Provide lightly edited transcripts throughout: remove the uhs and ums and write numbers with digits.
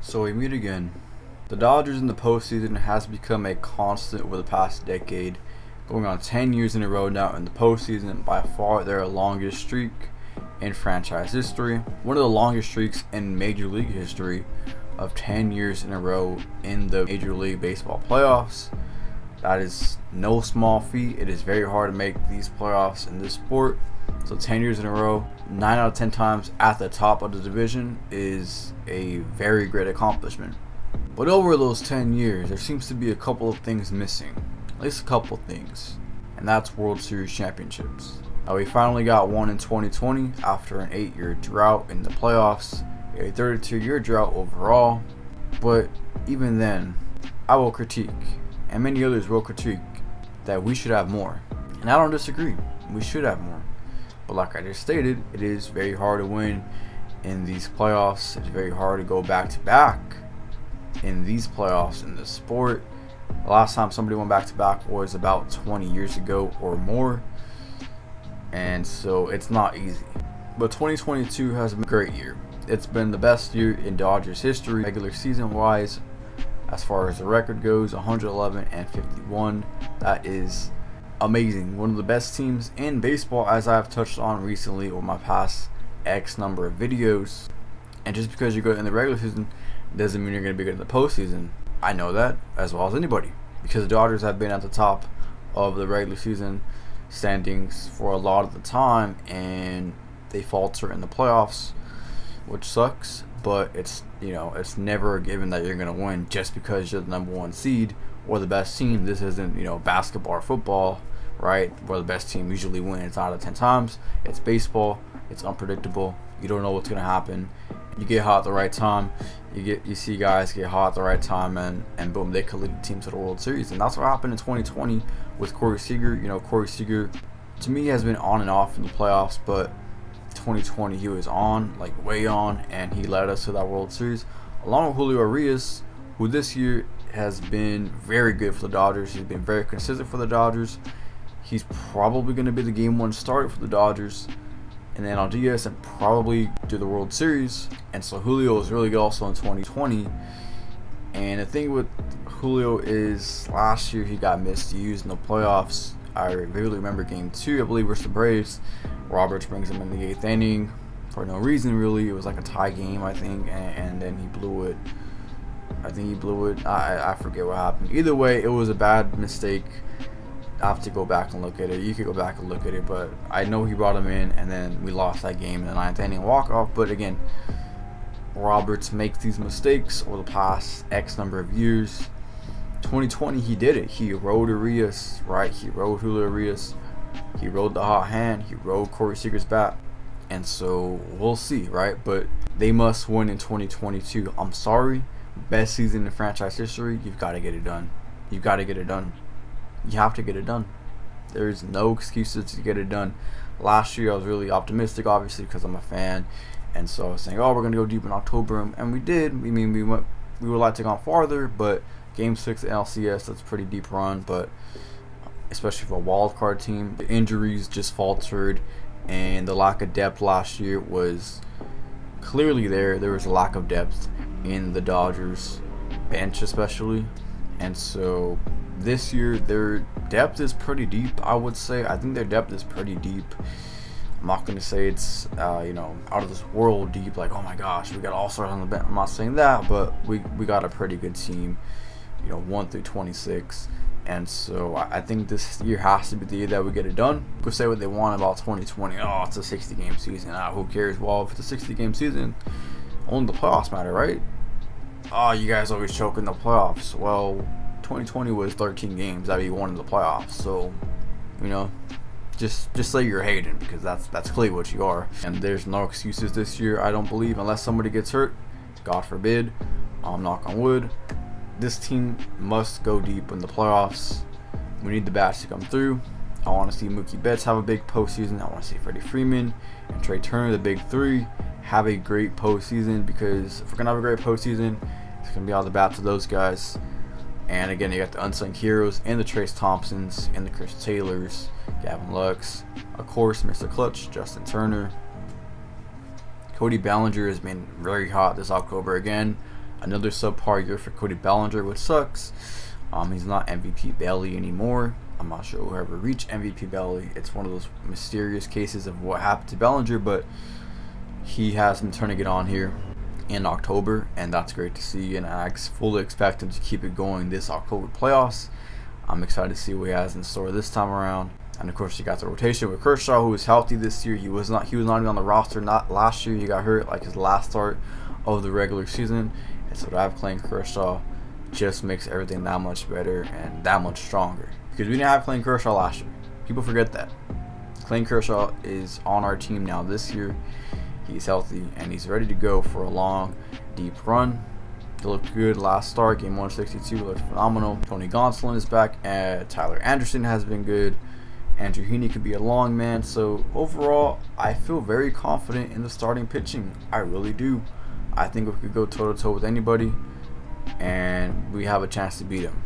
So we meet again. The Dodgers in the postseason has become a constant over the past decade, going on 10 years in a row now in the postseason, by far their longest streak in franchise history, one of the longest streaks in Major League history of 10 years in a row in the Major League Baseball playoffs. That is no small feat. It is very hard to make these playoffs in this sport. So 10 years in a row, 9 out of 10 times at the top of the division is a very great accomplishment. But over those 10 years, there seems to be a couple of things missing. At least a couple of things. And that's World Series championships. Now we finally got one in 2020 after an 8-year drought in the playoffs, a 32-year drought overall. But even then, I will critique, and many others will critique, that we should have more. And I don't disagree. We should have more. But like I just stated, it is very hard to win in these playoffs. It's very hard to go back to back in these playoffs in this sport. The last time somebody went back to back was about 20 years ago or more. And so it's not easy. But 2022 has been a great year. It's been the best year in Dodgers history, regular season wise. As far as the record goes, 111-51. That is amazing. One of the best teams in baseball, as I've touched on recently over my past X number of videos. And just because you're good in the regular season doesn't mean you're going to be good in the postseason. I know that as well as anybody, because the Dodgers have been at the top of the regular season standings for a lot of the time, and they falter in the playoffs, which sucks. But it's never a given that you're going to win just because you're the number one seed or the best team. This isn't basketball or football, right, where the best team usually wins out of 10 times. It's baseball. It's unpredictable. You don't know what's going to happen. You get hot at the right time. You see guys get hot at the right time, and boom, they could lead the team to the World Series. And that's what happened in 2020 with Corey Seager. Corey Seager, to me, has been on and off in the playoffs, but 2020 he was on, like way on, and he led us to that World Series along with Julio Urias, who this year has been very good for the Dodgers. He's been very consistent for the Dodgers. He's probably going to be the game one starter for the Dodgers and the NLDS and probably do the World Series. And so Julio is really good also in 2020. And the thing with Julio is last year he got misused in the playoffs. I vividly remember game 2, I believe, versus the Braves. Roberts brings him in the 8th inning for no reason really. It was like a tie game, I think, and then he blew it. I think he blew it. I forget what happened. Either way, it was a bad mistake. I have to go back and look at it. You could go back and look at it, but I know he brought him in, and then we lost that game in the 9th inning walk-off. But again, Roberts makes these mistakes over the past X number of years. 2020, he did it. He rode Urias, right? He rode Julio Urias. He rode the hot hand. He rode Corey Seager's bat. And so we'll see, right? But they must win in 2022. I'm sorry. Best season in franchise history. You've got to get it done. You've got to get it done. You have to get it done. There's no excuses to get it done. Last year I was really optimistic, obviously, because I'm a fan, and so I was saying, oh, we're gonna go deep in October, and we did. I mean, we would like to go farther, but Game 6 NLCS, that's a pretty deep run, but especially for a wild card team, the injuries just faltered, and the lack of depth last year was clearly there. There was a lack of depth in the Dodgers bench, especially, and so this year their depth is pretty deep. I would say I think their depth is pretty deep. I'm not going to say it's out of this world deep, like, oh my gosh, we got all-stars on the bench. I'm not saying that, but we got a pretty good team, 1 through 26. And so I think this year has to be the year that we get it done. People say what they want about 2020. Oh, it's a 60-game season. Who cares? Well, if it's a 60-game season, only the playoffs matter, right? Oh, you guys always choke in the playoffs. Well, 2020 was 13 games that we won in the playoffs. So, just say you're hating, because that's clearly what you are. And there's no excuses this year, I don't believe, unless somebody gets hurt. God forbid. Knock on wood. This team must go deep in the playoffs. We need the bats to come through. I want to see Mookie Betts have a big postseason. I want to see Freddie Freeman and Trey Turner, the big three, have a great postseason, because if we're going to have a great postseason, it's going to be all the bats of those guys. And again, you got the unsung heroes and the Trace Thompsons and the Chris Taylors, Gavin Lux, of course, Mr. Clutch, Justin Turner. Cody Bellinger has been very hot this October again. Another subpar year for Cody Bellinger, which sucks. He's not MVP Belly anymore. I'm not sure who ever reached MVP Belly. It's one of those mysterious cases of what happened to Bellinger, but he has been turning it on here in October, and that's great to see, and I fully expect him to keep it going this October playoffs. I'm excited to see what he has in store this time around. And of course, you got the rotation with Kershaw, who is healthy this year. He was not even on the roster not last year. He got hurt like his last start of the regular season, and so to have Clayton Kershaw just makes everything that much better and that much stronger, because we didn't have Clayton Kershaw last year. People forget that. Clayton Kershaw is on our team now this year. He's healthy and he's ready to go for a long, deep run. He looked good last start, game 162, looked phenomenal. Tony Gonsolin is back, and Tyler Anderson has been good. Andrew Heaney could be a long man. So overall, I feel very confident in the starting pitching. I really do. I think we could go toe-to-toe with anybody, and we have a chance to beat them.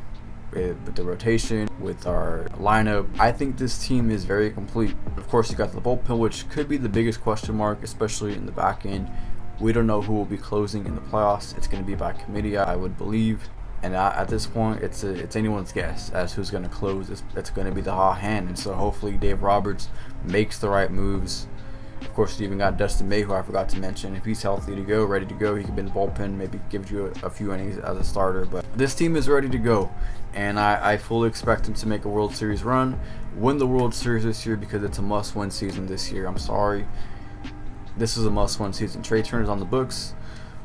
With the rotation, with our lineup, I think this team is very complete. Of course, you got the bullpen, which could be the biggest question mark, especially in the back end. We don't know who will be closing in the playoffs. It's going to be by committee, I would believe. And at this point, it's anyone's guess as who's going to close. It's going to be the hot hand. And so hopefully Dave Roberts makes the right moves. Of course, you even got Dustin May, who I forgot to mention. If he's healthy to go, ready to go, he could be in the bullpen, maybe give you a few innings as a starter. But this team is ready to go, and I fully expect him to make a World Series run, win the World Series this year, because it's a must-win season this year. I'm sorry. This is a must-win season. Trey Turner's on the books.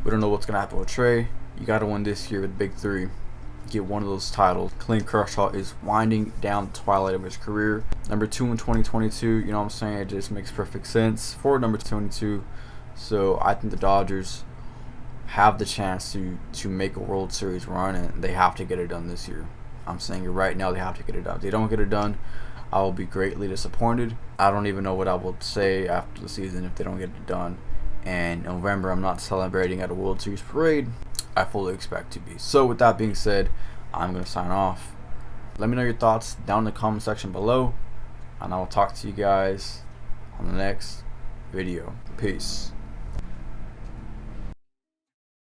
We don't know what's going to happen with Trey. You got to win this year with Big Three. Get one of those titles. Clayton Kershaw is winding down the twilight of his career. Number 2 in 2022, you know what I'm saying? It just makes perfect sense for number 22. So I think the Dodgers have the chance to make a World Series run, and they have to get it done this year. I'm saying it right now, they have to get it done. If they don't get it done, I will be greatly disappointed. I don't even know what I will say after the season if they don't get it done. And in November, I'm not celebrating at a World Series parade. I fully expect to be. So with that being said, I'm going to sign off. Let me know your thoughts down in the comment section below, and I will talk to you guys on the next video. Peace.